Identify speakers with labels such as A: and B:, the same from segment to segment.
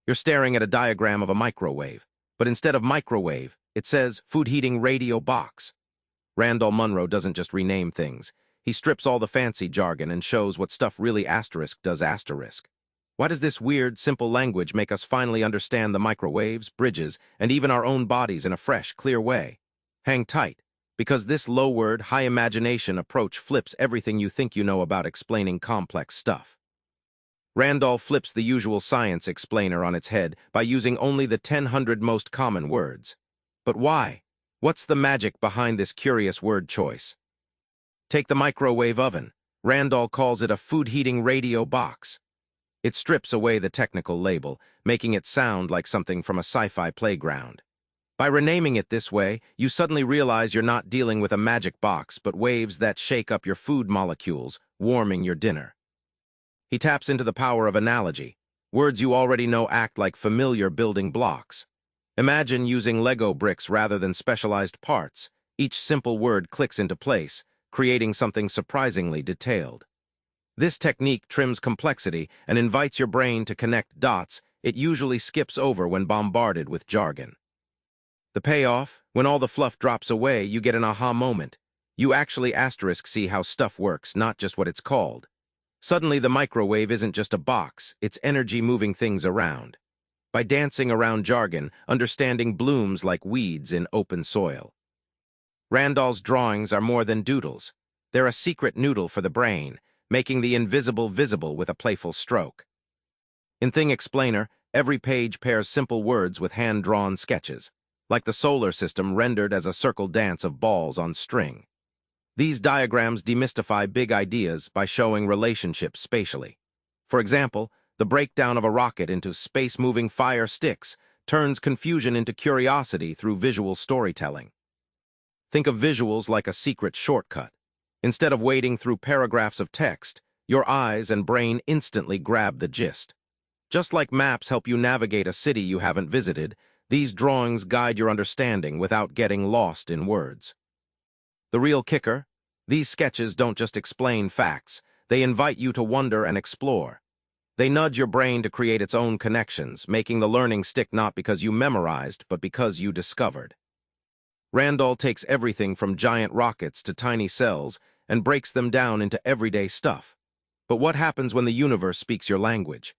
A: You're staring at a diagram of a microwave, but instead of microwave, it says food heating radio box. Randall Munroe doesn't just rename things. He strips all the fancy jargon and shows what stuff really asterisk does asterisk. Why does this weird, simple language make us finally understand the microwaves, bridges, and even our own bodies in a fresh, clear way? Hang tight, because this low-word, high-imagination approach flips everything you think you know about explaining complex stuff. Randall flips the usual science explainer on its head by using only the 100 most common words. But why? What's the magic behind this curious word choice? Take the microwave oven. Randall calls it a food heating radio box. It strips away the technical label, making it sound like something from a sci-fi playground. By renaming it this way, you suddenly realize you're not dealing with a magic box, but waves that shake up your food molecules, warming your dinner. He taps into the power of analogy. Words you already know act like familiar building blocks. Imagine using Lego bricks rather than specialized parts. Each simple word clicks into place, creating something surprisingly detailed. This technique trims complexity and invites your brain to connect dots it usually skips over when bombarded with jargon. The payoff, when all the fluff drops away, you get an aha moment. You actually see how stuff works, not just what it's called. Suddenly, the microwave isn't just a box, it's energy moving things around. By dancing around jargon, understanding blooms like weeds in open soil. Randall's drawings are more than doodles. They're a secret noodle for the brain, making the invisible visible with a playful stroke. In Thing Explainer, every page pairs simple words with hand-drawn sketches, like the solar system rendered as a circle dance of balls on string. These diagrams demystify big ideas by showing relationships spatially. For example, the breakdown of a rocket into space-moving fire sticks turns confusion into curiosity through visual storytelling. Think of visuals like a secret shortcut. Instead of wading through paragraphs of text, your eyes and brain instantly grab the gist. Just like maps help you navigate a city you haven't visited, these drawings guide your understanding without getting lost in words. The real kicker? These sketches don't just explain facts, they invite you to wonder and explore. They nudge your brain to create its own connections, making the learning stick not because you memorized, but because you discovered. Randall takes everything from giant rockets to tiny cells and breaks them down into everyday stuff. But what happens when the universe speaks your language?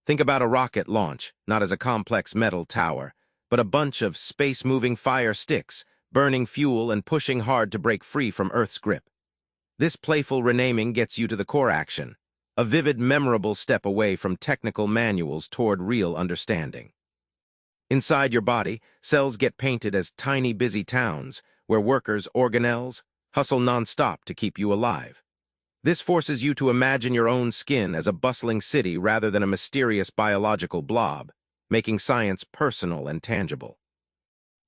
A: Think about a rocket launch, not as a complex metal tower, but a bunch of space-moving fire sticks, burning fuel and pushing hard to break free from Earth's grip. This playful renaming gets you to the core action, a vivid, memorable step away from technical manuals toward real understanding. Inside your body, cells get painted as tiny, busy towns, where workers, organelles, hustle non-stop to keep you alive. This forces you to imagine your own skin as a bustling city rather than a mysterious biological blob, making science personal and tangible.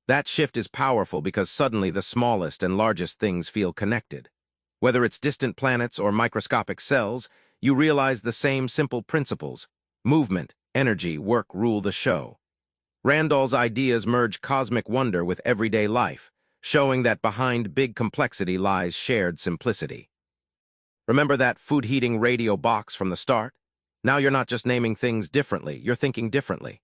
A: That shift is powerful because suddenly the smallest and largest things feel connected. Whether it's distant planets or microscopic cells, you realize the same simple principles. Movement, energy, work rule the show. Randall's ideas merge cosmic wonder with everyday life, showing that behind big complexity lies shared simplicity. Remember that food-heating radio box from the start? Now you're not just naming things differently, you're thinking differently.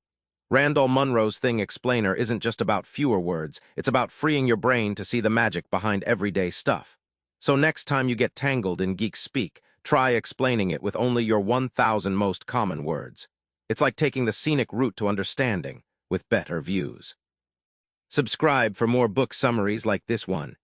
A: Randall Munroe's Thing Explainer isn't just about fewer words, it's about freeing your brain to see the magic behind everyday stuff. So next time you get tangled in geek speak, try explaining it with only your 1,000 most common words. It's like taking the scenic route to understanding, with better views. Subscribe for more book summaries like this one.